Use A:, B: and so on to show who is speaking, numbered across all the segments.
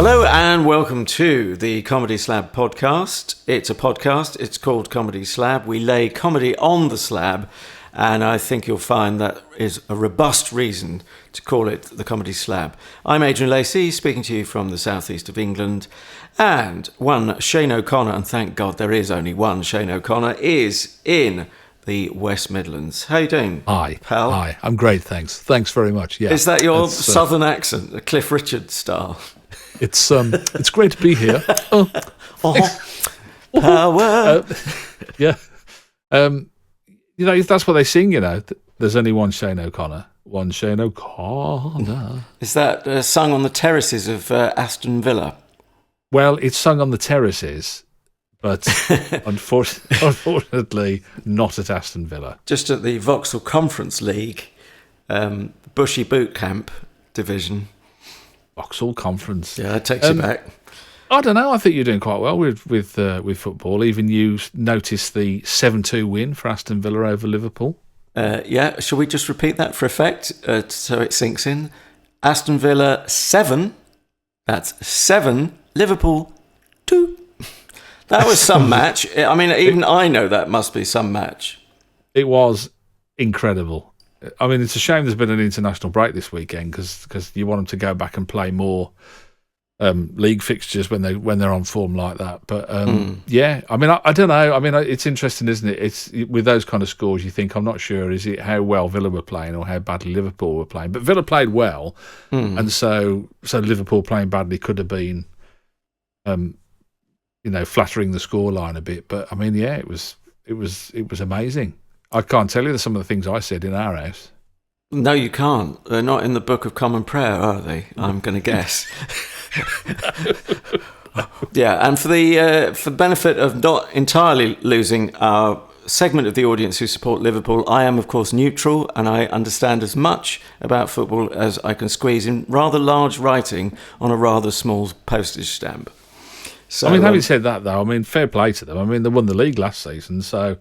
A: Hello and welcome to the Comedy Slab podcast. It's a podcast. It's called Comedy Slab. We lay comedy on the slab, and I think you'll find that is a robust reason to call it the Comedy Slab. I'm Adrian Lacey, speaking to you from the southeast of England, and one Shane O'Connor, and thank God there is only one Shane O'Connor, is in the West Midlands. How you doing?
B: Hi,
A: pal.
B: Hi, I'm great, thanks. Thanks very much. Yeah.
A: Is that your southern accent, the Cliff Richard style?
B: It's great to be here.
A: Power.
B: Yeah. That's what they sing. There's only one Shane O'Connor. One Shane O'Connor.
A: Is that sung on the terraces of Aston Villa?
B: Well, it's sung on the terraces, but unfortunately not at Aston Villa.
A: Just at the Vauxhall Conference League, Bushy Boot Camp division.
B: Vauxhall Conference.
A: Yeah, that takes you back.
B: I don't know. I think you're doing quite well with football. Even you noticed the 7-2 win for Aston Villa over Liverpool.
A: Yeah, shall we just repeat that for effect so it sinks in? Aston Villa 7. That's 7. Liverpool 2. That was some match. I mean, even I know that must be some match.
B: It was incredible. I mean, it's a shame there's been an international break this weekend because you want them to go back and play more league fixtures when they're on form like that. But yeah, I mean, I don't know. I mean, it's interesting, isn't it? It's with those kind of scores, you think, I'm not sure, is it how well Villa were playing or how badly Liverpool were playing? But Villa played well, and so Liverpool playing badly could have been, flattering the scoreline a bit. But I mean, yeah, it was amazing. I can't tell you some of the things I said in our house.
A: No, you can't. They're not in the Book of Common Prayer, are they? I'm going to guess. Yeah, and for the benefit of not entirely losing our segment of the audience who support Liverpool, I am, of course, neutral, and I understand as much about football as I can squeeze in rather large writing on a rather small postage stamp. So,
B: I mean, having said that, though, I mean, fair play to them. I mean, they won the league last season, so...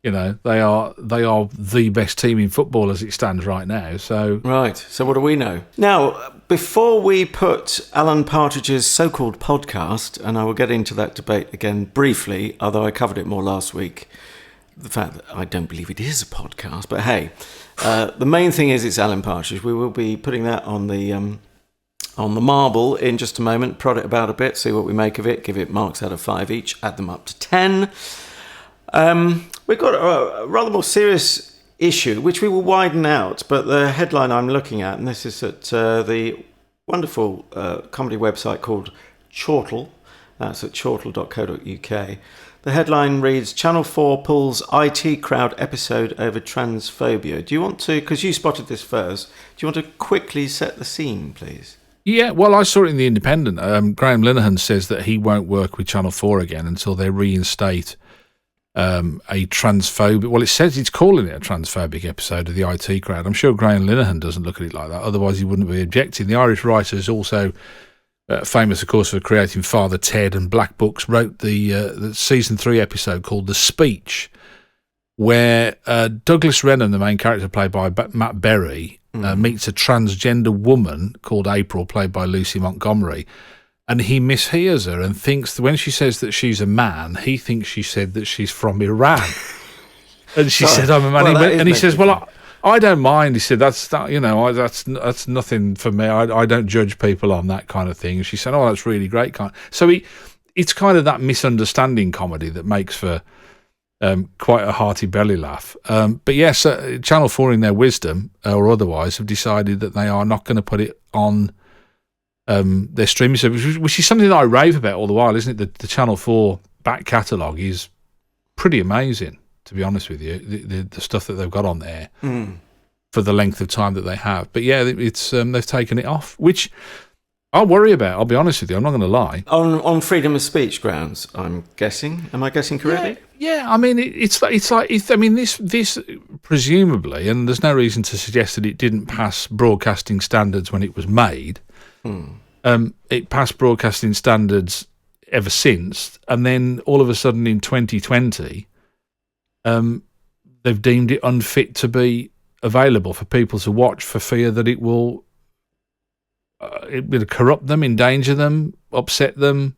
B: they are the best team in football as it stands right now. So
A: right. So what do we know? Now, before we put Alan Partridge's so-called podcast, and I will get into that debate again briefly, although I covered it more last week, the fact that I don't believe it is a podcast, but hey, the main thing is it's Alan Partridge. We will be putting that on the marble in just a moment, prod it about a bit, see what we make of it, give it marks out of 5 each, add them up to 10. We've got a rather more serious issue, which we will widen out, but the headline I'm looking at, and this is at the wonderful comedy website called Chortle, that's at chortle.co.uk. The headline reads, Channel 4 pulls IT crowd episode over transphobia. Do you want to, because you spotted this first, do you want to quickly set the scene, please?
B: Yeah, well, I saw it in The Independent. Graham Linehan says that he won't work with Channel 4 again until they reinstate a transphobic... Well, it says he's calling it a transphobic episode of the IT crowd. I'm sure Graham Linehan doesn't look at it like that. Otherwise, he wouldn't be objecting. The Irish writer is also famous, of course, for creating Father Ted and Black Books, wrote the season 3 episode called The Speech, where Douglas Renham, the main character played by Matt Berry, meets a transgender woman called April, played by Lucy Montgomery. And he mishears her and thinks that when she says that she's a man, he thinks she said that she's from Iran. And she said, "I'm a man." Well, and he says, "Well, I don't mind." He said, "That's nothing for me. I don't judge people on that kind of thing." And she said, "Oh, that's really great." So it's kind of that misunderstanding comedy that makes for quite a hearty belly laugh. But yes, Channel 4, in their wisdom or otherwise, have decided that they are not going to put it on their streaming service, which is something that I rave about all the while, isn't it? The Channel 4 back catalogue is pretty amazing, to be honest with you, the stuff that they've got on there for the length of time that they have. But yeah, it's they've taken it off, which I'll worry about, I'll be honest with you, I'm not going to lie.
A: On freedom of speech grounds, I'm guessing. Am I guessing correctly?
B: Yeah. I mean, this presumably, and there's no reason to suggest that it didn't pass broadcasting standards when it was made. It passed broadcasting standards ever since, and then all of a sudden in 2020, they've deemed it unfit to be available for people to watch for fear that it will it would corrupt them, endanger them, upset them,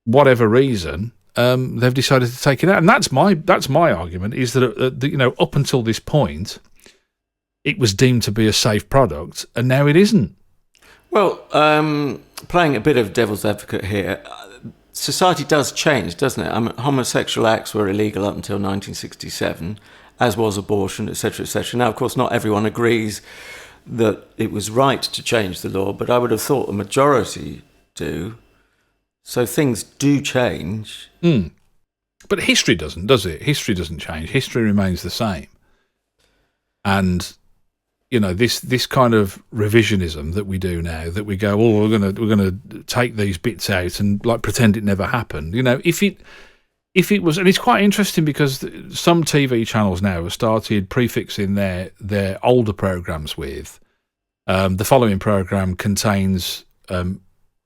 B: whatever reason, they've decided to take it out. And that's my argument, is that up until this point, it was deemed to be a safe product, and now it isn't.
A: Well, playing a bit of devil's advocate here, society does change, doesn't it? I mean, homosexual acts were illegal up until 1967, as was abortion, etc., etc. Now, of course, not everyone agrees that it was right to change the law, but I would have thought the majority do. So things do change.
B: But history doesn't, does it? History doesn't change. History remains the same. And this kind of revisionism that we do now, that we go, we're gonna take these bits out and like pretend it never happened. If it was, and it's quite interesting because some TV channels now have started prefixing their older programs with the following program contains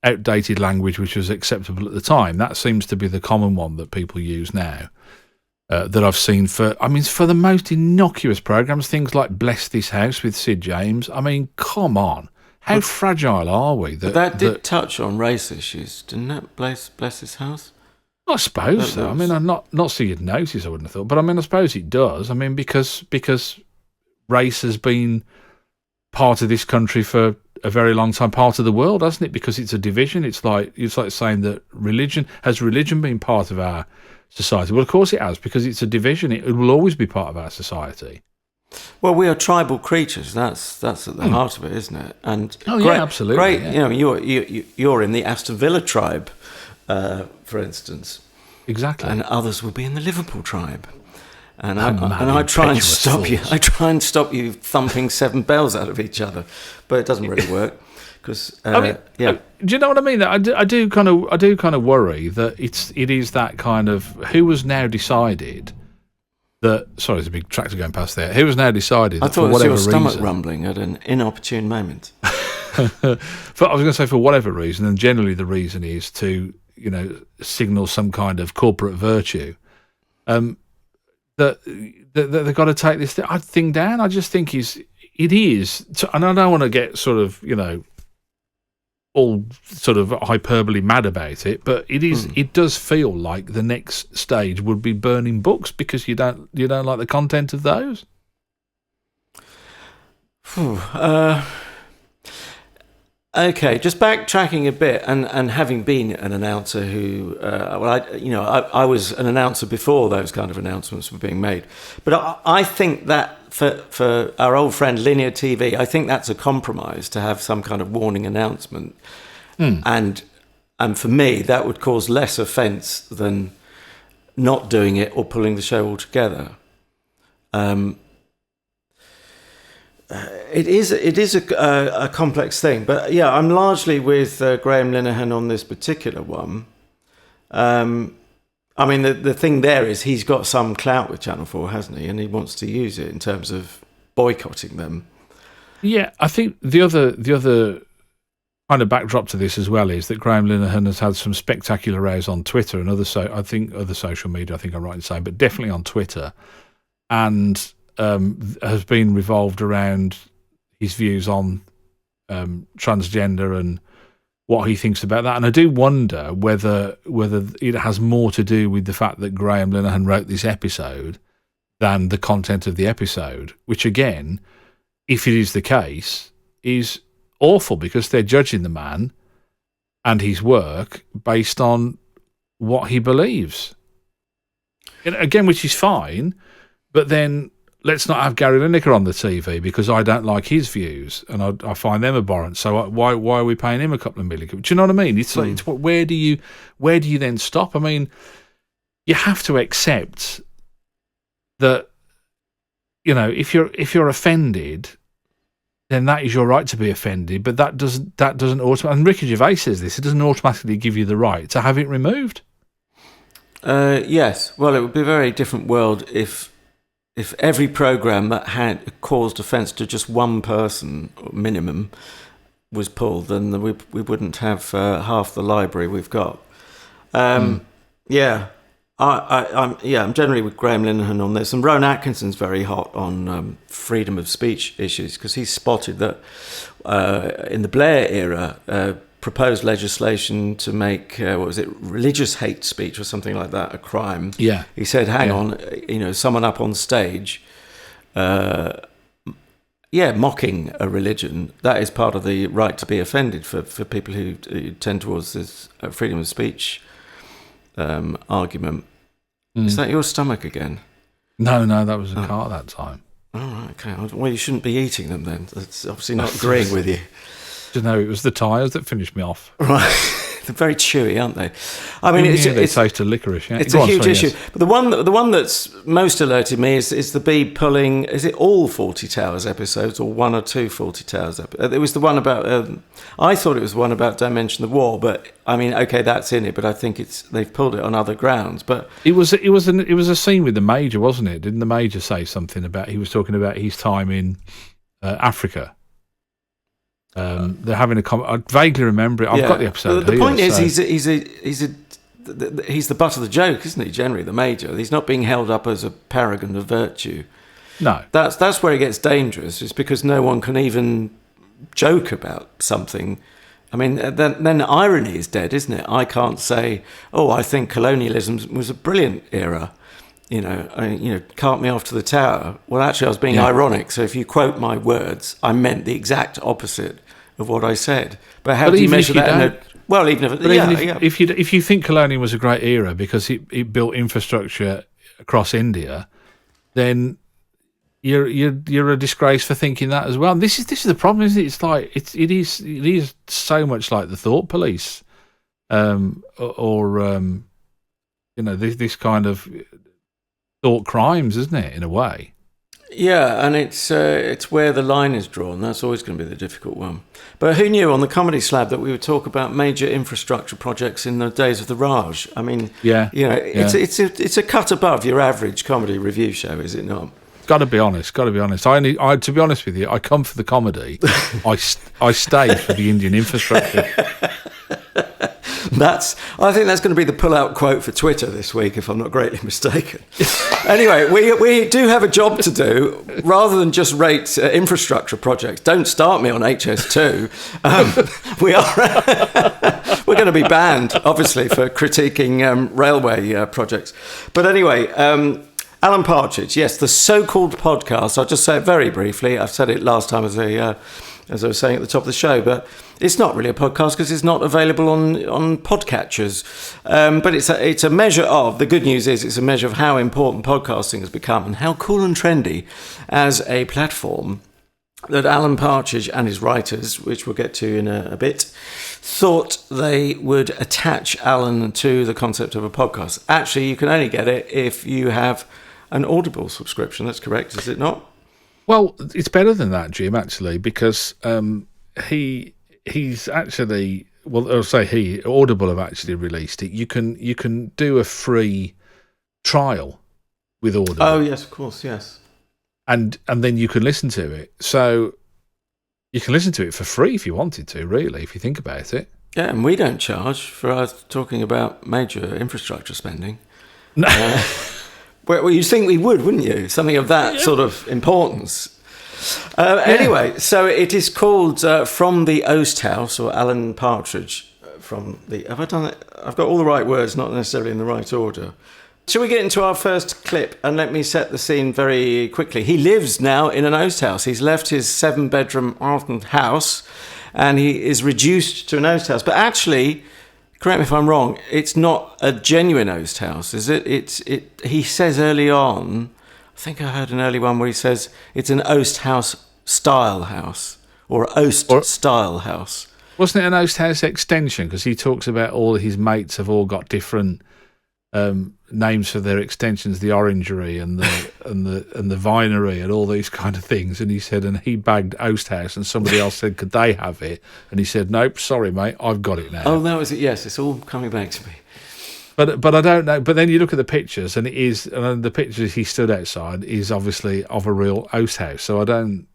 B: outdated language which was acceptable at the time. That seems to be the common one that people use now. That I've seen for the most innocuous programs, things like Bless This House with Sid James. I mean, come on. How fragile are we?
A: That did touch on race issues, didn't it? Bless This House?
B: I suppose so. I mean, I'm not so you'd notice, I wouldn't have thought. But I mean, I suppose it does. I mean, because race has been part of this country for a very long time, part of the world, hasn't it? Because it's a division. It's like saying that religion been part of our society? Well, of course it has, because it's a division. It will always be part of our society.
A: Well, we are tribal creatures. That's at the heart of it, isn't it? And
B: absolutely.
A: Great,
B: yeah.
A: You're in the Aston Villa tribe, for instance.
B: Exactly.
A: And others will be in the Liverpool tribe. And I try and stop you. I try and stop you thumping seven bells out of each other, but it doesn't really work. Because
B: do you know what I mean? I do kind of worry that it is that kind of who has now decided that. Sorry, there's a big tractor going past there. Who has now decided?
A: I
B: that
A: thought
B: for whatever
A: it was your stomach
B: reason,
A: rumbling at an inopportune moment.
B: I was going to say for whatever reason, and generally the reason is to signal some kind of corporate virtue. That they've got to take this thing down. I just think it is, and I don't want to get sort of all sort of hyperbole mad about it, but it is. It does feel like the next stage would be burning books because you don't like the content of those.
A: Okay, just backtracking a bit, and having been an announcer who, I was an announcer before those kind of announcements were being made, but I think that for our old friend linear TV, I think that's a compromise to have some kind of warning announcement, and for me that would cause less offence than not doing it or pulling the show altogether. It is a complex thing, but yeah, I'm largely with Graham Linehan on this particular one. I mean, the thing there is he's got some clout with Channel 4, hasn't he? And he wants to use it in terms of boycotting them. Yeah,
B: I think the other kind of backdrop to this as well is that Graham Linehan has had some spectacular rows on Twitter and other social media, I think I'm right in saying, but definitely on Twitter, and has been revolved around his views on transgender and what he thinks about that. And I do wonder whether it has more to do with the fact that Graham Linehan wrote this episode than the content of the episode, which again, if it is the case, is awful because they're judging the man and his work based on what he believes. And again, which is fine, but then let's not have Gary Lineker on the TV because I don't like his views and I find them abhorrent. So why are we paying him a couple of million? Do you know what I mean? It's like, where do you then stop? I mean, you have to accept that, if you're offended, then that is your right to be offended. But that doesn't automatically. And Ricky Gervais says this. It doesn't automatically give you the right to have it removed.
A: Yes. Well, it would be a very different world if every programme that had caused offence to just one person, minimum, was pulled, then we wouldn't have half the library we've got. Yeah. I'm generally with Graham Linehan on this, and Rowan Atkinson's very hot on freedom of speech issues because he's spotted that in the Blair era, proposed legislation to make religious hate speech or something like that a crime.
B: Yeah,
A: he said, "Hang on, someone up on stage, mocking a religion, that is part of the right to be offended for people who tend towards this freedom of speech." Argument. Is that your stomach again?
B: No, that was a cart that time.
A: Oh, right, okay. Well, you shouldn't be eating them then. That's obviously not agreeing with you.
B: No, it was the tyres that finished me off.
A: Right. They're very chewy, aren't they? I mean,
B: they taste of licorice. Yeah.
A: It's a huge issue. Yes. But the one that's most alerted me is the bee pulling. Is it all 40 Towers episodes or one or two 40 Towers episodes? It was the one about. I thought it was the one about Don't Mention the War, but I mean, okay, that's in it. But I think they've pulled it on other grounds. But
B: it was a scene with the Major, wasn't it? Didn't the Major say something about? He was talking about his time in Africa. They're having I vaguely remember it. I've got the episode.
A: The point is, he's the butt of the joke, isn't he? Generally, the Major. He's not being held up as a paragon of virtue.
B: No,
A: that's where it gets dangerous. It's because no one can even joke about something. I mean, then irony is dead, isn't it? I can't say, "Oh, I think colonialism was a brilliant era." Cart me off to the tower. Well, actually, I was being ironic. So if you quote my words, I meant the exact opposite of what I said. But how do you measure that?
B: If you think colonialism was a great era because it built infrastructure across India, then you're a disgrace for thinking that as well. And this is the problem, isn't it? It's like it is so much like the thought police, this kind of thought crimes, isn't it, in a way?
A: Yeah, and it's where the line is drawn. That's always going to be the difficult one. But who knew on the Comedy Slab that we would talk about major infrastructure projects in the days of the Raj? I mean, it's a cut above your average comedy review show, is it not?
B: Got to be honest. To be honest with you, I come for the comedy. I stay for the Indian infrastructure.
A: I think that's going to be the pull-out quote for Twitter this week, if I'm not greatly mistaken. Anyway, we do have a job to do. Rather than just rate infrastructure projects, don't start me on HS2. We're going to be banned, obviously, for critiquing railway projects. But anyway, Alan Partridge, yes, the so-called podcast. I'll just say it very briefly. I've said it last time as I was saying at the top of the show, but it's not really a podcast because it's not available on podcatchers. But it's a measure of, the good news is it's a measure of how important podcasting has become and how cool and trendy as a platform that Alan Partridge and his writers, which we'll get to in a bit, thought they would attach Alan to the concept of a podcast. Actually, you can only get it if you have an Audible subscription. That's correct, is it not?
B: Well, it's better than that, Jim, actually, because he's actually, Audible have actually released it. You can do a free trial with Audible.
A: Oh, yes, of course, yes.
B: And then you can listen to it. So you can listen to it for free if you wanted to, really, if you think about it.
A: Yeah, and we don't charge for us talking about major infrastructure spending.
B: No.
A: Well, you'd think we would, wouldn't you? Something of that sort of importance. Anyway, so it is called From the Oasthouse, or Alan Partridge from the... Have I done it? I've got all the right words, not necessarily in the right order. Shall we get into our first clip? And let me set the scene very quickly. He lives now in an oast house. He's left his 7-bedroom Arden house, and he is reduced to an oast house. But actually... Correct me if I'm wrong, it's not a genuine oast house, is it? He says early on, I think I heard an early one where he says it's an oast house style house, or oast style house.
B: Wasn't it an oast house extension? Because he talks about all his mates have all got different names for their extensions, the orangery and the vinery and all these kind of things. And he said, and he bagged Oast House, and somebody else said, could they have it? And he said, nope, sorry, mate, I've got it now.
A: Oh, that was it. Yes, it's all coming back to me.
B: But I don't know. But then you look at the pictures, and the pictures he stood outside is obviously of a real Oast House. So I don't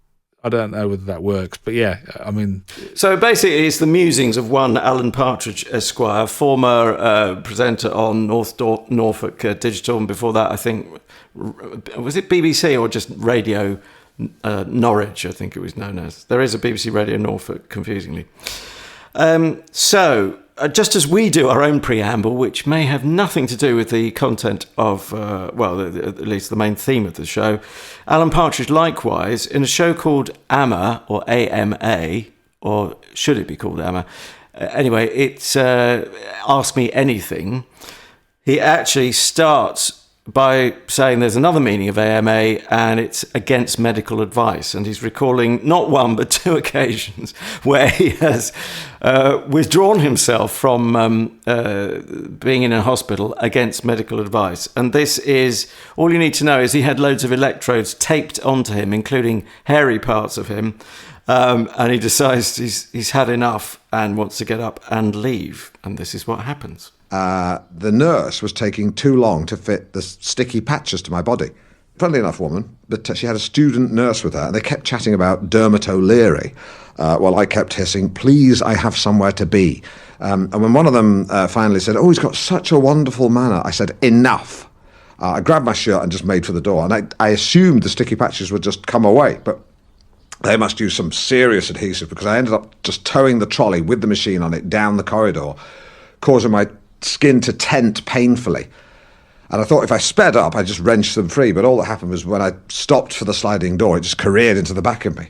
B: I don't know whether that works, but yeah, I mean...
A: So basically it's the musings of one Alan Partridge, Esquire, former presenter on North Norfolk Digital, and before that, I think, was it BBC or just Radio Norwich, I think it was known as. There is a BBC Radio Norfolk, confusingly. Just as we do our own preamble, which may have nothing to do with the content of, at least the main theme of the show, Alan Partridge likewise, in a show called AMA, or AMA, or should it be called AMA? Anyway, it's Ask Me Anything. He actually starts by saying there's another meaning of AMA, and it's against medical advice. And he's recalling not one but two occasions where he has withdrawn himself from being in a hospital against medical advice. And this is, all you need to know is he had loads of electrodes taped onto him, including hairy parts of him. And he decides he's had enough and wants to get up and leave. And this is what happens.
C: The nurse was taking too long to fit the sticky patches to my body. Friendly enough woman, but she had a student nurse with her, and they kept chatting about Dermot O'Leary, while I kept hissing, please, I have somewhere to be. And when one of them finally said, oh, he's got such a wonderful manner, I said, enough. I grabbed my shirt and just made for the door, and I assumed the sticky patches would just come away, but they must use some serious adhesive, because I ended up just towing the trolley with the machine on it down the corridor, causing my skin to tent painfully. And I thought if I sped up, I'd just wrench them free. But all that happened was when I stopped for the sliding door, it just careered into the back of me.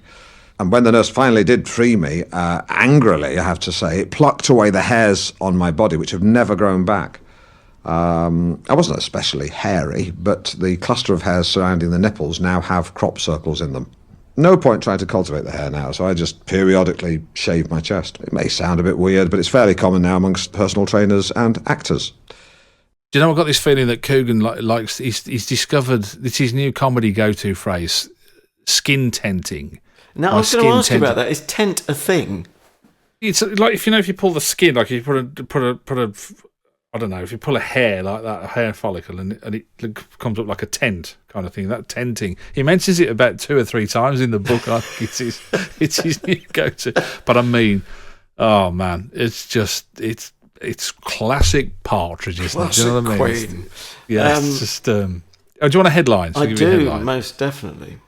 C: And when the nurse finally did free me, angrily, I have to say, it plucked away the hairs on my body, which have never grown back. I wasn't especially hairy, but the cluster of hairs surrounding the nipples now have crop circles in them. No point trying to cultivate the hair now, so I just periodically shave my chest. It may sound a bit weird, but it's fairly common now amongst personal trainers and actors.
B: Do you know, I've got this feeling that Coogan likes, he's discovered, it's his new comedy go-to phrase, skin tenting.
A: Now, I was going to ask you about that. Is tent a thing?
B: It's like, if you pull the skin, like if you put a I don't know, if you pull a hair like that, a hair follicle, and it comes up like a tent kind of thing, that tenting. He mentions it about 2 or 3 times in the book. I think it's his new go-to. But I mean, oh man, it's just, it's classic Partridge, isn't it? Do you know what I mean?
A: Queen.
B: Yeah, it's just, do you want a headline?
A: I do, most definitely.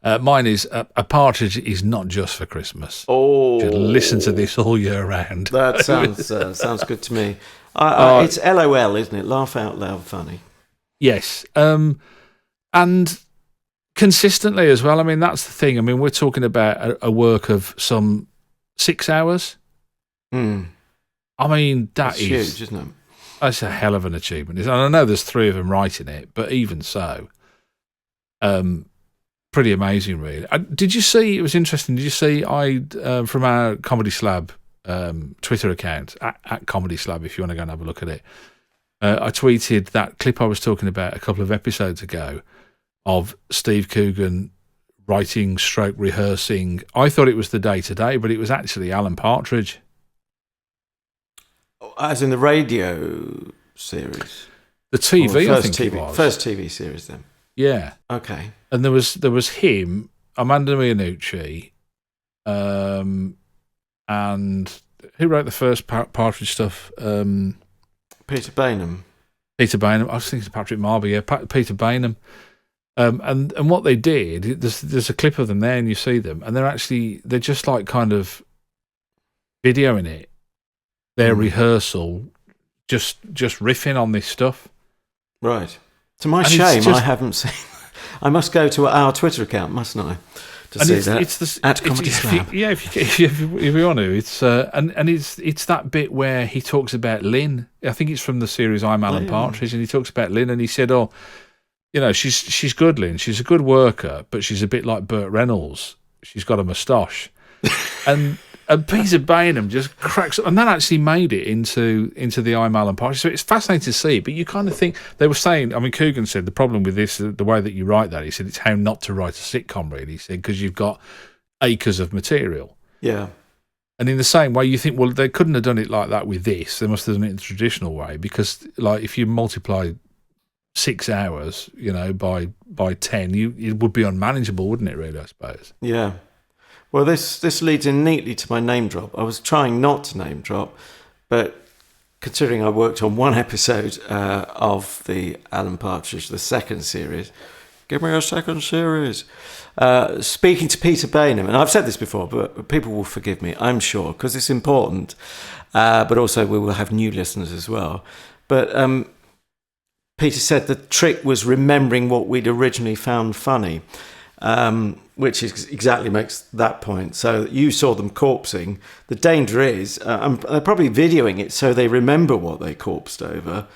B: Mine is, a partridge is not just for Christmas.
A: Oh.
B: You should listen to this all year round.
A: That sounds good to me. It's LOL, isn't it? Laugh out loud funny.
B: Yes. And consistently as well. I mean, that's the thing. I mean, we're talking about a work of some 6 hours.
A: Mm.
B: I mean, that's
A: huge, isn't it?
B: That's a hell of an achievement. And I know there's 3 of them writing it, but even so, pretty amazing, really. Did you see, it was interesting, did you see from our Comedy Slab Twitter account, at Comedy Slab, if you want to go and have a look at it, I tweeted that clip I was talking about a couple of episodes ago of Steve Coogan writing / rehearsing. I thought it was the day-to-day, but it was actually Alan Partridge.
A: As in the radio series?
B: The TV, I think it was.
A: First TV series, then.
B: Yeah.
A: Okay.
B: And there was him, Amanda Mianucci, and who wrote the first Partridge stuff?
A: Peter Bainham.
B: Peter Bainham. I was thinking Patrick Marby. Yeah, Peter Bainham. And what they did, there's a clip of them there, and you see them, and they're just like kind of videoing it, their rehearsal, just riffing on this stuff. Right.
A: To my shame, I haven't seen. I must go to our Twitter account, mustn't I? To see that at Comedy Slab.
B: Yeah, if you want to, it's and it's that bit where he talks about Lynn. I think it's from the series I'm Alan Partridge, and he talks about Lynn, and he said, "Oh, you know, she's good, Lynn. She's a good worker, but she's a bit like Burt Reynolds. She's got a moustache." And Peter Bainham just cracks up, and that actually made it into the I'm Alan Partridge. So it's fascinating to see, but you kind of think, they were saying, I mean, Coogan said the problem with this, the way that you write that, he said it's how not to write a sitcom, really. He said, because you've got acres of material.
A: Yeah.
B: And in the same way, you think, well, they couldn't have done it like that with this. They must have done it in the traditional way, because like if you multiply 6 hours, you know, by 10, it would be unmanageable, wouldn't it, really, I suppose?
A: Yeah. Well, this leads in neatly to my name drop. I was trying not to name drop, but considering I worked on one episode of the Alan Partridge, the second series, give me a second series, speaking to Peter Bainham, and I've said this before, but people will forgive me, I'm sure, because it's important, but also we will have new listeners as well. But Peter said the trick was remembering what we'd originally found funny, which exactly makes that point. So you saw them corpsing. The danger is they're probably videoing it so they remember what they corpsed over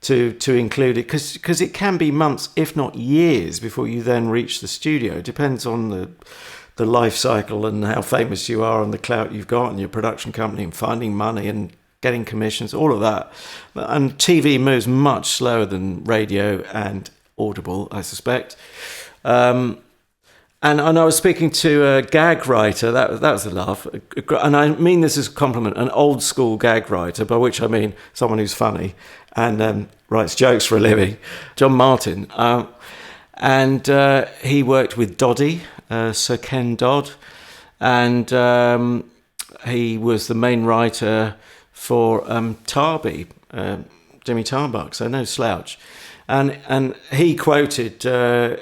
A: to include it, because it can be months, if not years, before you then reach the studio. It depends on the life cycle and how famous you are and the clout you've got and your production company and finding money and getting commissions, all of that. And TV moves much slower than radio and Audible, I suspect. And I was speaking to a gag writer, that was a laugh, and I mean this as a compliment, an old school gag writer, by which I mean someone who's funny and writes jokes for a living, John Martin. And he worked with Doddy, Sir Ken Dodd, and he was the main writer for Tarby, Jimmy Tarbuck, so no slouch. And he quoted, for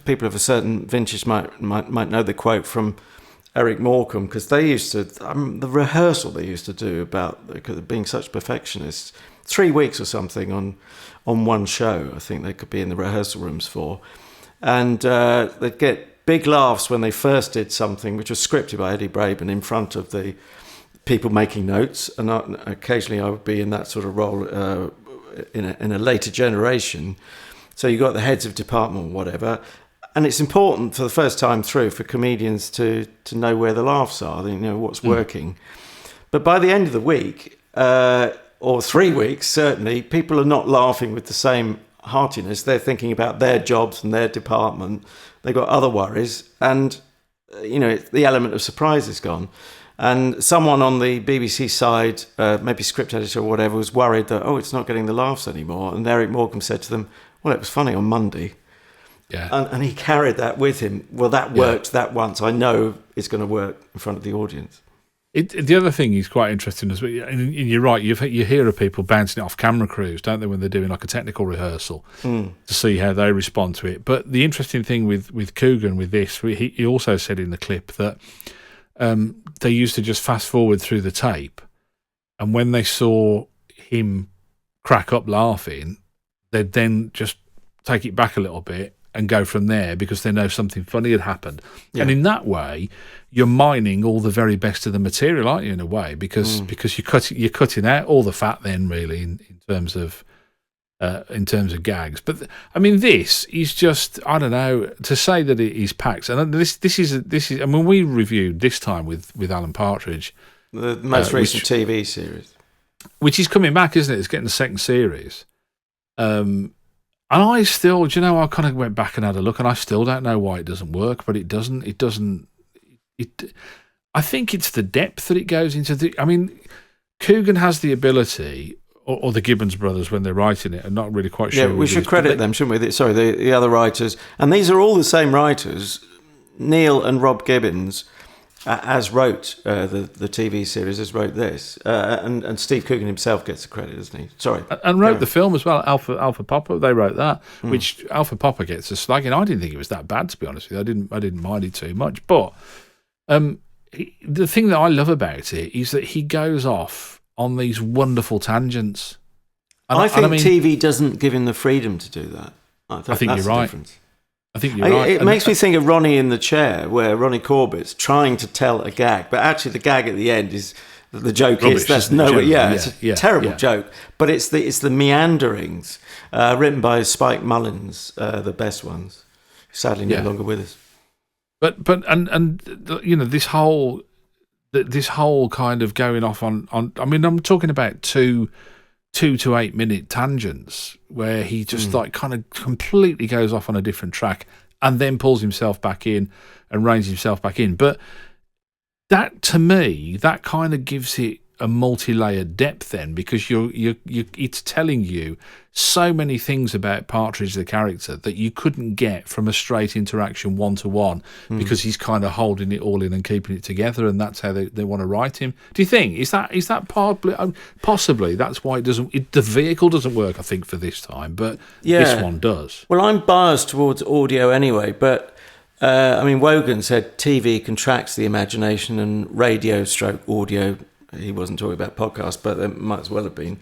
A: people of a certain vintage might know the quote from Eric Morecambe, because they used to, the rehearsal they used to do about being such perfectionists, 3 weeks or something on one show, I think they could be in the rehearsal rooms for. And they'd get big laughs when they first did something which was scripted by Eddie Braben in front of the people making notes, and occasionally I would be in that sort of role in a later generation. So you got the heads of department or whatever, and it's important for the first time through for comedians to know where the laughs are, what's working. But by the end of the week, or 3 weeks certainly, people are not laughing with the same heartiness. They're thinking about their jobs and their department. They've got other worries, and the element of surprise is gone. And someone on the BBC side, maybe script editor or whatever, was worried that, it's not getting the laughs anymore. And Eric Morecambe said to them, well, it was funny on Monday.
B: Yeah.
A: And he carried that with him. Well, that worked that once. I know it's going to work in front of the audience.
B: The other thing is quite interesting as well, and you're right, you hear of people bouncing it off camera crews, don't they, when they're doing like a technical rehearsal to see how they respond to it. But the interesting thing with Coogan with this, he also said in the clip that they used to just fast forward through the tape, and when they saw him crack up laughing, they'd then just take it back a little bit and go from there, because they know something funny had happened. Yeah. And in that way, you're mining all the very best of the material, aren't you, in a way, because you're cutting out all the fat then, really, in terms of gags. But I mean, this is just, I don't know, to say that it is packed. And this is. I mean, we reviewed this time with Alan Partridge,
A: the most recent TV series,
B: which is coming back, isn't it? It's getting the second series. And I still, I kind of went back and had a look, and I still don't know why it doesn't work, but it doesn't. I think it's the depth that it goes into. I mean, Coogan has the ability, or the Gibbons brothers when they're writing it, I'm not really quite sure.
A: Yeah, we should credit them, shouldn't we? Sorry, the other writers. And these are all the same writers, Neil and Rob Gibbons, as wrote the TV series, as wrote this. And Steve Coogan himself gets the credit, doesn't he? Sorry. And
B: wrote the film as well, Alpha Papa, they wrote that, which Alpha Papa gets a slag. And I didn't think it was that bad, to be honest with you. I didn't mind it too much. But the thing that I love about it is that he goes off on these wonderful tangents. And
A: I think TV doesn't give him the freedom to do that. I think
B: you're right. I think you're right.
A: It makes me think of Ronnie in the Chair, where Ronnie Corbett's trying to tell a gag, but actually the gag at the end is the joke. Rubbish, it's a terrible joke, but it's the meanderings written by Spike Mullins, the best ones. Sadly, no longer with us.
B: But this whole kind of going off on. I mean, I'm talking about 2 to 8 minute tangents where he just like kind of completely goes off on a different track and then pulls himself back in and reins himself back in. But that, to me, that kind of gives it a multi-layered depth then, because it's telling you so many things about Partridge the character that you couldn't get from a straight interaction one-to-one, because he's kind of holding it all in and keeping it together, and that's how they want to write him. Do you think is that possibly that's why the vehicle doesn't work, I think, for this time, but this one does.
A: Well, I'm biased towards audio anyway, but Wogan said TV contracts the imagination and radio/audio, he wasn't talking about podcasts, but it might as well have been,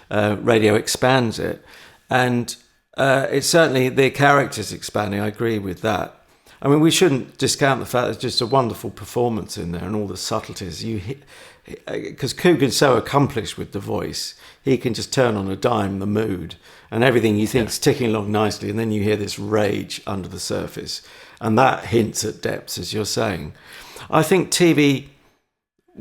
A: radio expands it. And it's certainly the characters expanding, I agree with that. I mean, we shouldn't discount the fact there's just a wonderful performance in there and all the subtleties. Because Coogan's so accomplished with the voice, he can just turn on a dime the mood, and everything you think's ticking along nicely, and then you hear this rage under the surface. And that hints at depths, as you're saying. I think TV,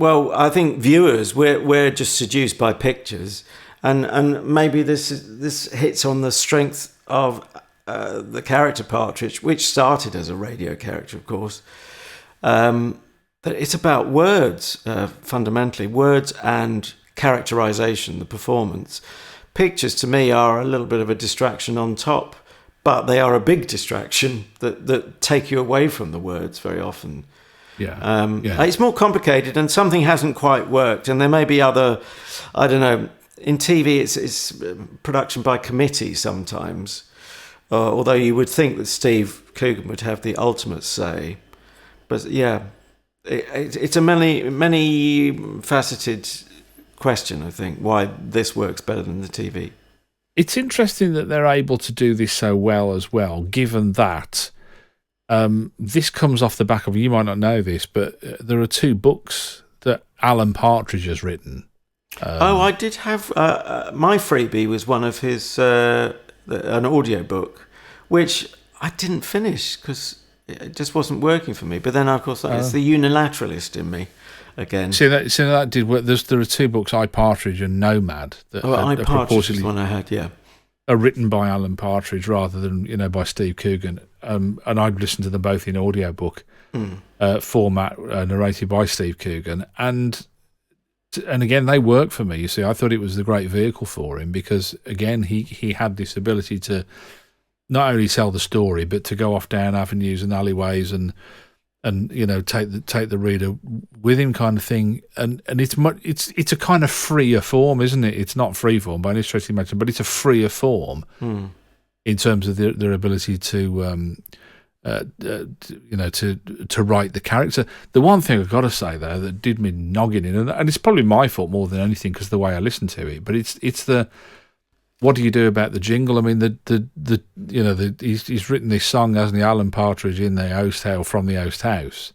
A: I think viewers, we're just seduced by pictures, and maybe this hits on the strength of the character Partridge, which started as a radio character, of course. That it's about words, fundamentally, words and characterization, the performance. Pictures, to me, are a little bit of a distraction on top. But they are a big distraction that take you away from the words very often. It's more complicated, and something hasn't quite worked. And there may be other, I don't know. In TV, it's production by committee sometimes. Although you would think that Steve Coogan would have the ultimate say, but it's a many faceted question. I think why this works better than the TV.
B: It's interesting that they're able to do this so well as well, given that this comes off the back of, you might not know this, but there are 2 books that Alan Partridge has written.
A: I did have, my freebie was one of his, an audio book, which I didn't finish because it just wasn't working for me. But then, of course, it's the unilateralist in me. Again,
B: that did work. There are 2 books, I Partridge and Nomad, that
A: I Partridge is one I had,
B: are written by Alan Partridge rather than by Steve Coogan. And I'd listened to them both in audiobook format, narrated by Steve Coogan, and again they work for me. You see, I thought it was the great vehicle for him because again he had this ability to not only tell the story but to go off down avenues and alleyways and take the reader with him, kind of thing, and it's a kind of freer form, isn't it? It's not free form by any stretch of the imagination, but it's a freer form in terms of their ability to write the character. The one thing I've got to say though that did me noggin in, and it's probably my fault more than anything because the way I listen to it, but it's the. What do you do about the jingle? I mean, he's written this song, hasn't he, Alan Partridge in the Oast House from the Oasthouse,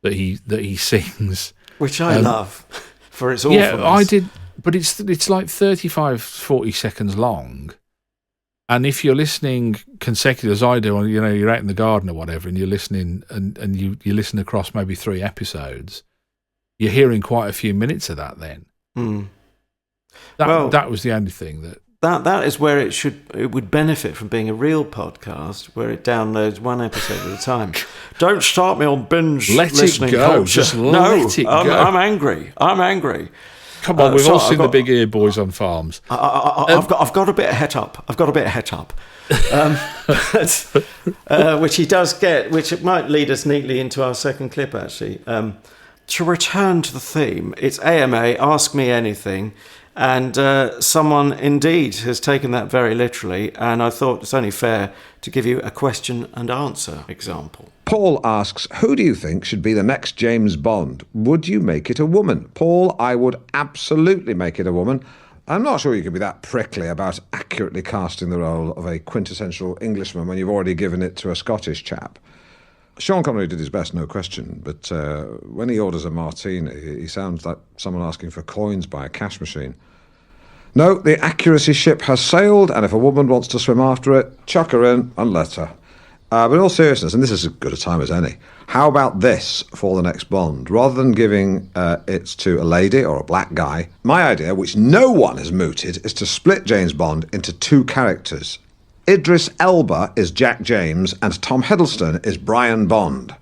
B: that he sings,
A: which I love for its awfulness.
B: Yeah, I did, but it's like 35-40 seconds long, and if you're listening consecutive as I do, and you're out in the garden or whatever, and you're listening, and you listen across maybe 3 episodes, you're hearing quite a few minutes of that. Then that was the only thing that.
A: That is where it would benefit from being a real podcast where it downloads 1 episode at a time. Don't start me on binge listening
B: it go.
A: Culture.
B: Just let it go.
A: I'm angry.
B: Come on, we've all seen the Big Ear Boys on farms.
A: I've got a bit of het up. Which he does get, which might lead us neatly into our second clip, actually. To return to the theme, it's AMA, Ask Me Anything. And someone indeed has taken that very literally, and I thought it's only fair to give you a question and answer example.
C: Paul asks, who do you think should be the next James Bond? Would you make it a woman? Paul, I would absolutely make it a woman. I'm not sure you could be that prickly about accurately casting the role of a quintessential Englishman when you've already given it to a Scottish chap. Sean Connery did his best, no question, but when he orders a martini, he sounds like someone asking for coins by a cash machine. No, the accuracy ship has sailed, and if a woman wants to swim after it, chuck her in and let her. But in all seriousness, and this is as good a time as any, how about this for the next Bond? Rather than giving it to a lady or a black guy, my idea, which no one has mooted, is to split James Bond into 2 characters. Idris Elba is Jack James and Tom Hiddleston is Brian Bond.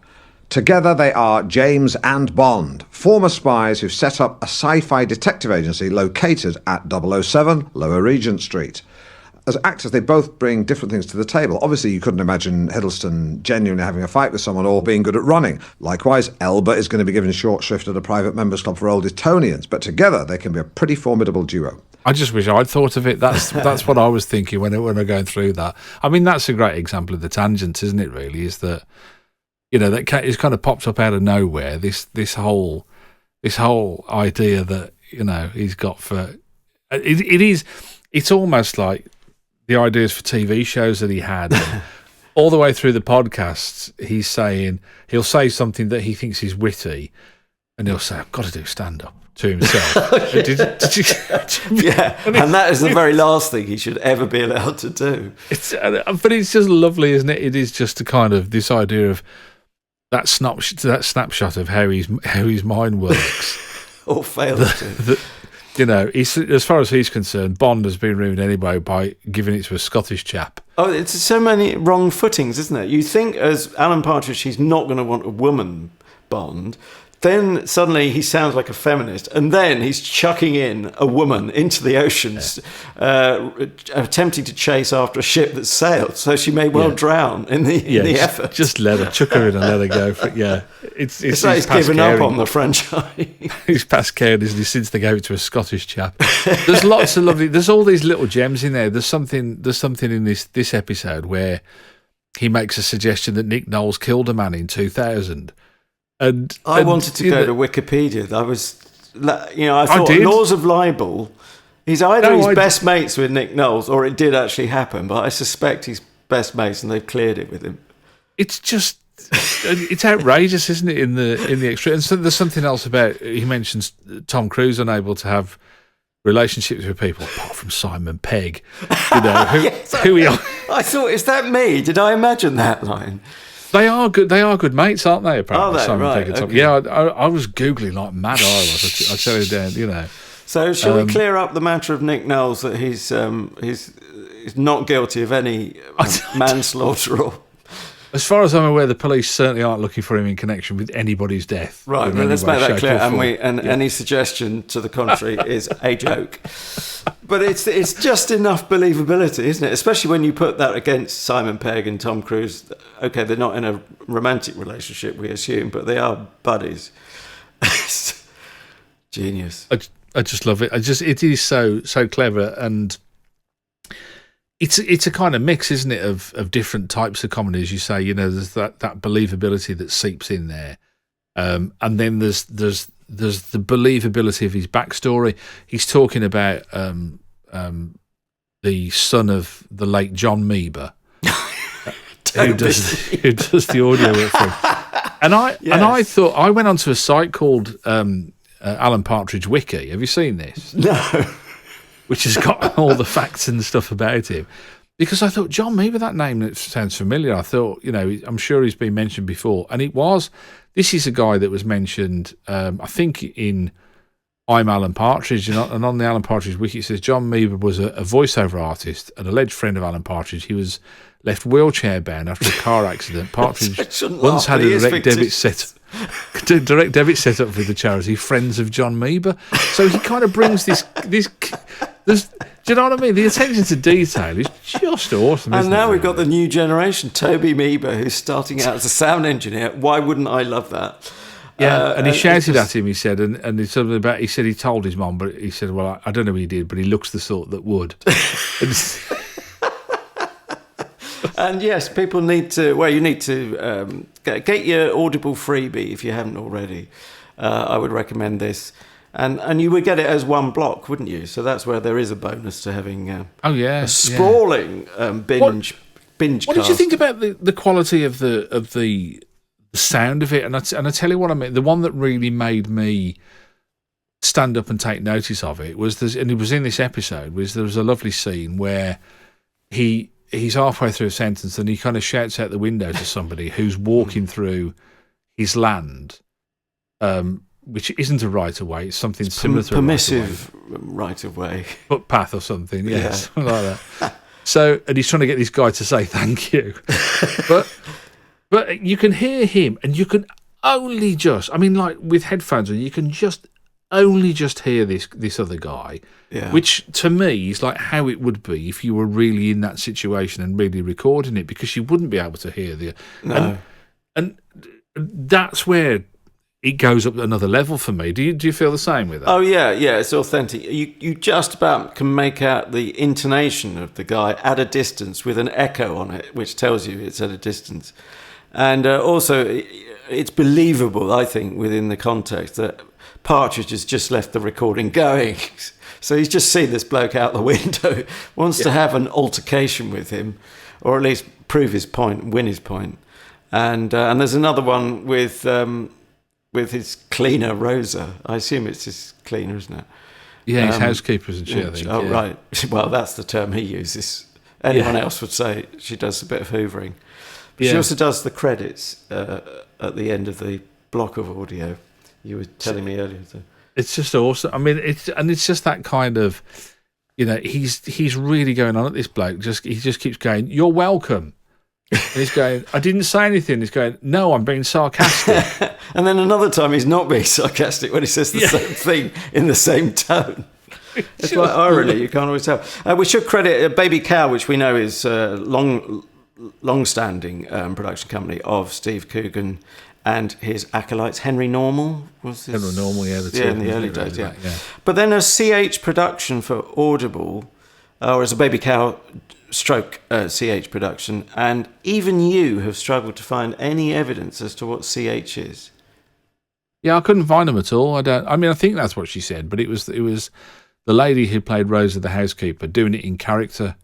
C: Together they are James and Bond, former spies who've set up a sci-fi detective agency located at 007 Lower Regent Street. As actors, they both bring different things to the table. Obviously, you couldn't imagine Hiddleston genuinely having a fight with someone or being good at running. Likewise, Elba is going to be given short shrift at a private members club for old Etonians, but together they can be a pretty formidable duo.
B: I just wish I'd thought of it. That's what I was thinking when I'm going through that. I mean, that's a great example of the tangents, isn't it? Really, is that that it's kind of popped up out of nowhere. This whole idea that he's got for it's almost like the ideas for TV shows that he had. All the way through the podcasts, he'll say something that he thinks is witty, and he'll say, "I've got to do stand up." To himself.
A: Yeah, and that is the very last thing he should ever be allowed to do.
B: But it's just lovely, isn't it? It is just a kind of this idea of that snapshot of how his mind works.
A: Or fails to.
B: As far as he's concerned, Bond has been ruined anyway by giving it to a Scottish chap.
A: Oh, it's so many wrong footings, isn't it? You think as Alan Partridge, he's not going to want a woman Bond. Then suddenly he sounds like a feminist, and then he's chucking in a woman into the oceans, attempting to chase after a ship that sailed, so she may well drown in the effort.
B: Just chuck her in and let her go. It's
A: like he's given up on the franchise.
B: He's past caring, isn't he, since they gave it to a Scottish chap. There's lots of lovely. There's all these little gems in there. There's something in this episode where he makes a suggestion that Nick Knowles killed a man in 2000. And
A: I wanted to go to Wikipedia. I thought laws of libel. He's either best mates with Nick Knowles, or it did actually happen. But I suspect he's best mates, and they've cleared it with him.
B: It's just, it's outrageous, isn't it? In the extreme. And so there's something else about. He mentions Tom Cruise unable to have relationships with people apart from Simon Pegg. Who he.
A: I thought, is that me? Did I imagine that line?
B: They are good. They are good mates, aren't they? Apparently,
A: are they?
B: Simon
A: Right.
B: Pegg and Tom.
A: Okay.
B: Yeah, I was googling like mad. I tell you, Dan.
A: So, shall we clear up the matter of Nick Knowles that he's not guilty of any manslaughter or?
B: As far as I'm aware, the police certainly aren't looking for him in connection with anybody's death.
A: Right, well, let's make that clear. And any suggestion to the contrary is a joke. But it's just enough believability, isn't it? Especially when you put that against Simon Pegg and Tom Cruise. Okay, they're not in a romantic relationship, we assume, but they are buddies. Genius.
B: I just love it. It is so clever, and it's a kind of mix, isn't it, of different types of comedy, as you say. There's that believability that seeps in there, and then there's the believability of his backstory. He's talking about the son of the late John Meaver, who does the audio work for him. And I thought, I went onto a site called Alan Partridge Wiki. Have you seen this?
A: No.
B: Which has got all the facts and stuff about him. Because I thought, John Meaver, that name that sounds familiar. I thought, I'm sure he's been mentioned before. And this is a guy that was mentioned, I think, in I'm Alan Partridge. And on the Alan Partridge Wiki, it says John Meaver was a voiceover artist, an alleged friend of Alan Partridge. He was left wheelchair bound after a car accident. Partridge once had a direct debit set up with the charity Friends of John Meaver. So he kind of brings this. Do you know what I mean? The attention to detail is just awesome.
A: And now we've
B: really?
A: got the new generation, Toby Meaver, who's starting out as a sound engineer. Why wouldn't I love that?
B: Yeah, and he shouted at him, he said, and it's something about, he said he told his mum, but he said, well, I don't know what he did, but he looks the sort that would.
A: And yes, people need to, you need to get your Audible freebie if you haven't already. I would recommend this. And you would get it as one block, wouldn't you? So that's where there is a bonus to having a sprawling binge.
B: What did you think about the quality of the sound of it? And I tell you what I mean. The one that really made me stand up and take notice of it was and it was in this episode. There was a lovely scene where he's halfway through a sentence and he kind of shouts out the window to somebody who's walking through his land. Which isn't a right of way; it's something similar to
A: permissive right of way,
B: footpath or something. Yeah, something like that. So, and he's trying to get this guy to say thank you, but you can hear him, and only just. I mean, like with headphones on, you can only just hear this other guy, which to me is like how it would be if you were really in that situation and really recording it, because you wouldn't be able to hear and that's where it goes up another level for me. Do you feel the same with that?
A: Oh yeah, it's authentic. You just about can make out the intonation of the guy at a distance with an echo on it, which tells you it's at a distance. And also, it's believable, I think, within the context that Partridge has just left the recording going. So he's just seen this bloke out the window, wants to have an altercation with him, or at least prove his point, win his point. And there's another one with his cleaner, Rosa. I assume it's his cleaner, isn't it?
B: Yeah, his housekeeper, isn't she? I think.
A: Oh, right. Well, that's the term he uses. Anyone else would say she does a bit of hoovering. But she also does the credits at the end of the block of audio. You were telling me earlier.
B: It's just awesome. I mean, it's just that kind of, he's really going on at this bloke. He just keeps going, "You're welcome." And he's going, "I didn't say anything." He's going, "No, I'm being sarcastic."
A: And then another time he's not being sarcastic when he says the same thing in the same tone. It's like irony, you can't always tell. We should credit Baby Cow, which we know is a long-standing production company of Steve Coogan and his acolytes. Henry Normal was his...
B: Henry Normal,
A: in the early days, But then a CH production for Audible, or as a Baby Cow stroke CH production, and even you have struggled to find any evidence as to what CH is.
B: Yeah, I couldn't find them at all. I mean, I think that's what she said, but it was the lady who played Rosa the housekeeper doing it in character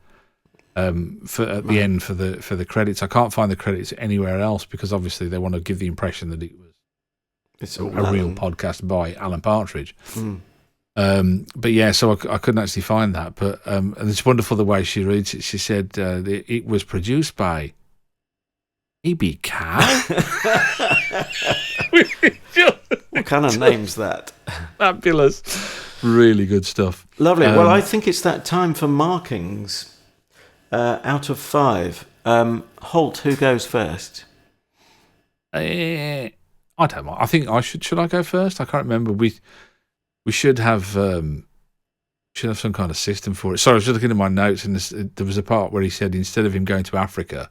B: the end for the credits. I can't find the credits anywhere else because obviously they want to give the impression that it was a real podcast by Alan Partridge. But yeah, so I couldn't actually find that. But and it's wonderful the way she reads it. She said it was produced by Baby Cow.
A: What kind of name's that?
B: Fabulous. Really good stuff.
A: Lovely. Well, I think it's that time for markings. Out of 5. Holt, who goes first?
B: I don't know. I think I should. Should I go first? I can't remember. We should have some kind of system for it. Sorry, I was just looking at my notes, and there was a part where he said instead of him going to Africa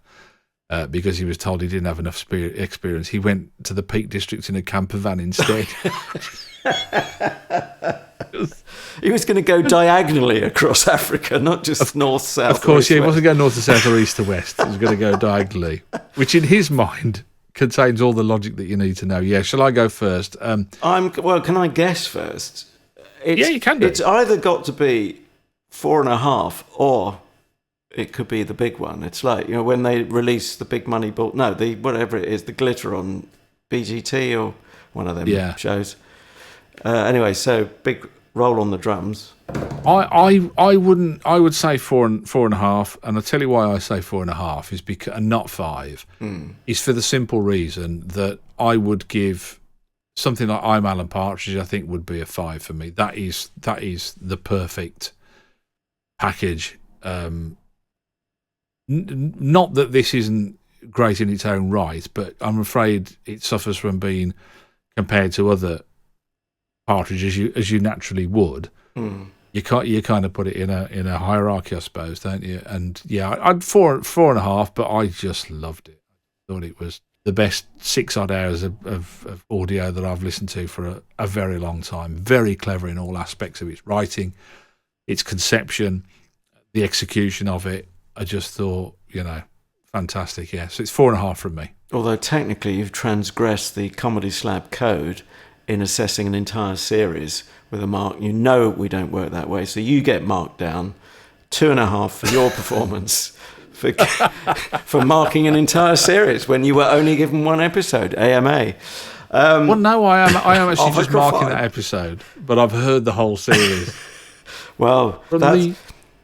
B: because he was told he didn't have enough experience, he went to the Peak District in a camper van instead.
A: He was going to go diagonally across Africa, not just north, south.
B: Of course, he
A: west.
B: wasn't going north to south or east to west. He was going to go diagonally, which in his mind contains all the logic that you need to know. Yeah, shall I go first?
A: Can I guess first?
B: You can do.
A: It's either got to be 4.5 or it could be the big one. It's like, when they release the big money ball. No, whatever it is, the glitter on BGT or one of them shows. Anyway, so big roll on the drums.
B: I would say 4.5, and I'll tell you why I say 4.5 is because, and not 5, is for the simple reason that I would give something like I'm Alan Partridge, I think would be a 5 for me. That is the perfect package. Not that this isn't great in its own right, but I'm afraid it suffers from being compared to other Partridge as you naturally would. You kind of put it in a hierarchy, I suppose, don't you? And yeah, I'd 4.5, but I just loved it. I thought it was the best 6 odd hours of audio that I've listened to for a very long time. Very clever in all aspects of its writing, its conception, the execution of it. I just thought, fantastic. Yeah, so it's 4.5 from me.
A: Although technically you've transgressed the Comedy Slab code in assessing an entire series with a mark. We don't work that way, so you get marked down 2.5 for your performance for marking an entire series when you were only given 1 episode, AMA.
B: Well, no, I am actually just marking that episode, but I've heard the whole series.
A: Well,
B: from the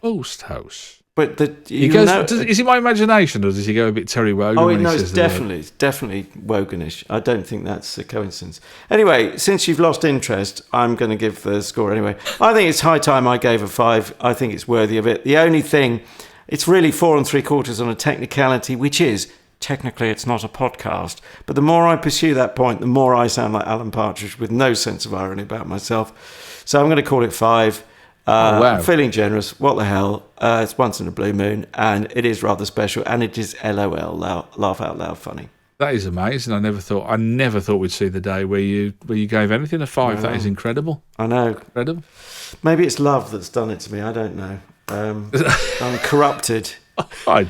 B: Oast house.
A: But
B: is it my imagination, or does he go a bit Terry Wogan?
A: Oh, no, it's definitely Woganish. I don't think that's a coincidence. Anyway, since you've lost interest, I'm going to give the score anyway. I think it's high time I gave a 5. I think it's worthy of it. The only thing, it's really 4 3/4 on a technicality, which is technically it's not a podcast. But the more I pursue that point, the more I sound like Alan Partridge with no sense of irony about myself. So I'm going to call it 5.
B: Wow.
A: I'm feeling generous. What the hell? It's once in a blue moon, and it is rather special, and it is LOL, laugh out loud funny.
B: That is amazing. I never thought we'd see the day where you gave anything a 5. That is incredible.
A: I know.
B: Incredible.
A: Maybe it's love that's done it to me. I don't know. I'm corrupted.
B: I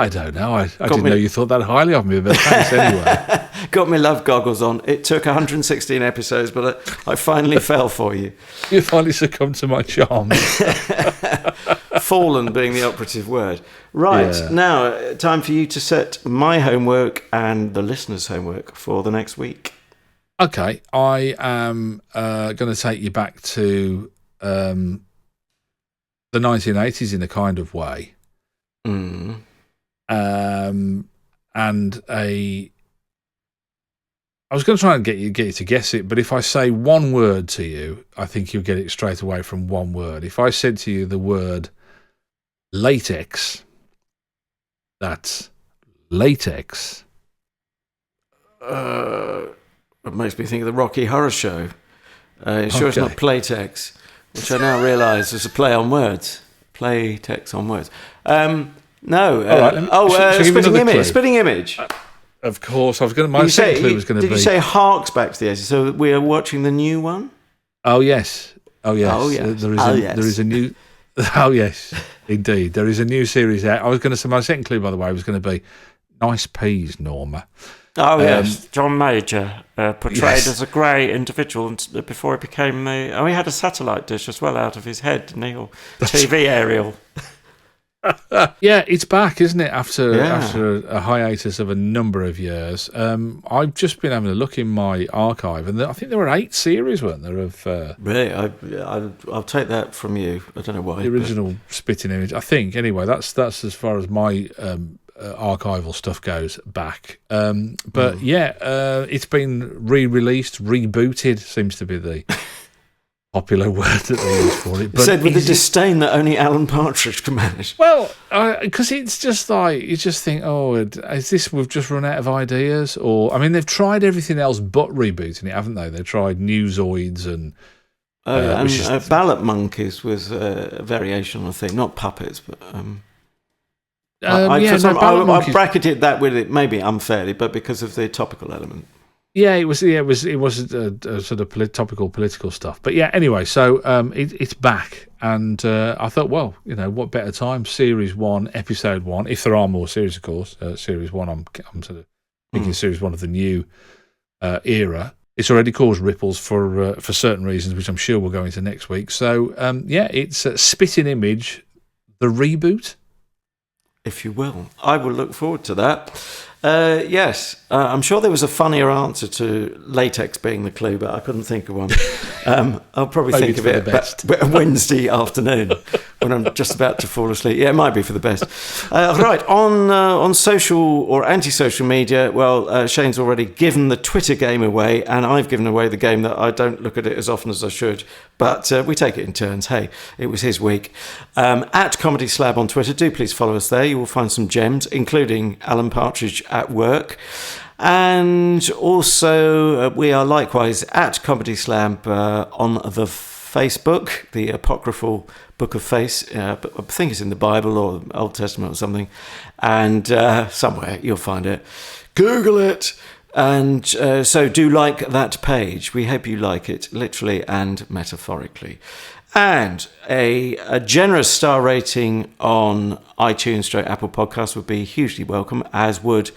B: don't know. I didn't know you thought that highly of me, but thanks anyway.
A: Got my love goggles on. It took 116 episodes, but I finally fell for you.
B: You finally succumbed to my charms.
A: Fallen being the operative word. Right, Now, time for you to set my homework and the listeners' homework for the next week.
B: Okay, I am going to take you back to the 1980s in a kind of way.
A: Mm.
B: And I was going to try and get you to guess it, but if I say one word to you, I think you'll get it straight away from one word. If I said to you the word latex, that's latex.
A: It makes me think of the Rocky Horror Show. Sure it's not Playtex, which I now realise is a play on words. Playtex on words. Spitting image.
B: Of course, I was going to. My second clue was going to be.
A: Did you say harks back to the 80s? So we are watching the new one.
B: Oh yes. There is a new. Oh yes, indeed, there is a new series out. I was going to say my second clue, by the way, was going to be nice peas, Norma.
A: Oh yes, John Major portrayed as a grey individual before he became he had a satellite dish as well out of his head, didn't he? Or TV aerial.
B: Yeah, it's back, isn't it? After a hiatus of a number of years. I've just been having a look in my archive, and I think there were 8 series, weren't there? Of
A: really, I'll take that from you. I don't know why.
B: The original spitting image, I think. Anyway, that's as far as my archival stuff goes back. It's been re-released, rebooted. Seems to be the popular word that they use for it. But
A: said with a disdain that only Alan Partridge can manage.
B: Well, because it's just like, you just think, is this, we've just run out of ideas? Or, I mean, they've tried everything else but rebooting it, haven't they? They tried Newzoids and...
A: Ballot Monkeys was a variation on a thing, not puppets, but... I bracketed that with it, maybe unfairly, but because of the topical element.
B: Yeah, it was a sort of topical political stuff. But yeah, anyway, so it's back, and I thought, well, what better time? Series 1, episode 1, if there are more series, of course. Series 1, I'm sort of thinking series 1 of the new era. It's already caused ripples for certain reasons, which I'm sure we'll go into next week. So it's Spitting Image, the reboot,
A: if you will. I will look forward to that. Yes, I'm sure there was a funnier answer to latex being the clue, but I couldn't think of one. I'll probably think of it Wednesday afternoon when I'm just about to fall asleep. Yeah, it might be for the best. Right, on social or anti-social media, well, Shane's already given the Twitter game away, and I've given away the game that I don't look at it as often as I should, but we take it in turns. Hey, it was his week. At Comedy Slab on Twitter, do please follow us there. You will find some gems, including Alan Partridge at work. And also, we are likewise at Comedy Slab on the Facebook, the apocryphal Book of Face. I think it's in the Bible or Old Testament or something. And somewhere you'll find it. Google it. And so do like that page. We hope you like it, literally and metaphorically. And a generous star rating on iTunes / Apple Podcasts would be hugely welcome, as would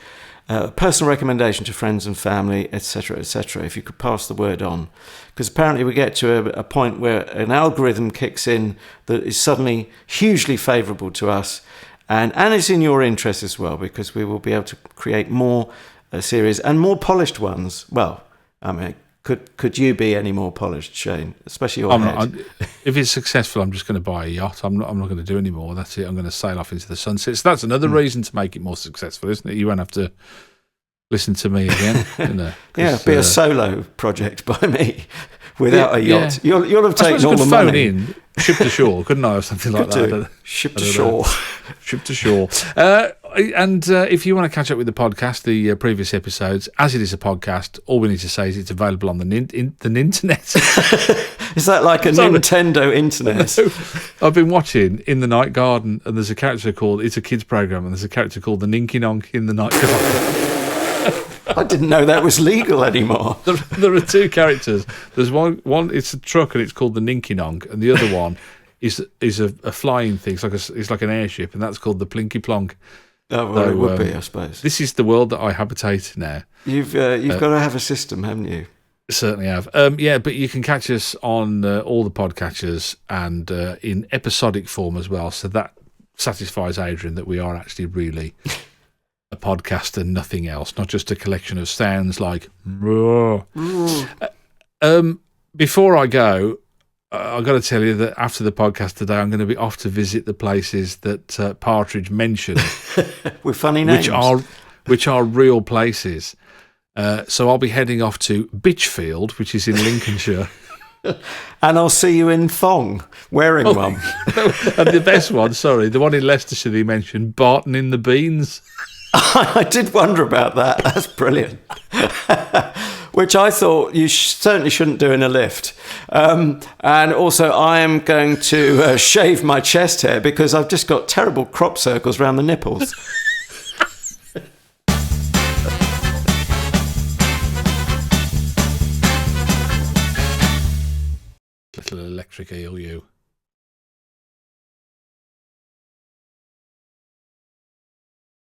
A: personal recommendation to friends and family, etc., etc., if you could pass the word on. Because apparently we get to a point where an algorithm kicks in that is suddenly hugely favourable to us, and it's in your interest as well, because we will be able to create more series and more polished ones. Well, I mean, could you be any more polished, Shane? Especially your head.
B: If it's successful, I'm just going to buy a yacht. I'm not going to do any more. That's it. I'm going to sail off into the sunset. So that's another reason to make it more successful, isn't it? You won't have to listen to me again.
A: Yeah, be a solo project by me without a yacht. Yeah. You'll have taken all the money.
B: Phone in, ship to shore, couldn't I, or something like that?
A: Ship to shore.
B: Ship to shore. And if you want to catch up with the podcast, the previous episodes, as it is a podcast, all we need to say is it's available on the internet.
A: Is that like a Nintendo internet?
B: No. I've been watching In the Night Garden, and there's a character called, it's a kids program, and there's a character called the Ninky Nonk in the Night Garden.
A: I didn't know that was legal anymore.
B: There are two characters. There's one. It's a truck, and it's called the Ninky Nonk, and the other one is a flying thing. It's like an airship, and that's called the Plinky Plonk.
A: Oh, well, it would be, I suppose.
B: This is the world that I habitate now.
A: You've got to have a system, haven't you?
B: Certainly have. But you can catch us on all the podcatchers and in episodic form as well. So that satisfies Adrian that we are actually really a podcast and nothing else, not just a collection of sounds like. Before I go, I've got to tell you that after the podcast today, I'm going to be off to visit the places that Partridge mentioned,
A: with funny names,
B: which are real places. So I'll be heading off to Bitchfield, which is in Lincolnshire.
A: And I'll see you in Thong, wearing one.
B: And the best one, the one in Leicestershire that you mentioned, Barton in the Beans.
A: I did wonder about that. That's brilliant. Which I thought you certainly shouldn't do in a lift. And also I am going to shave my chest hair because I've just got terrible crop circles around the nipples.
B: Little electric eel, you.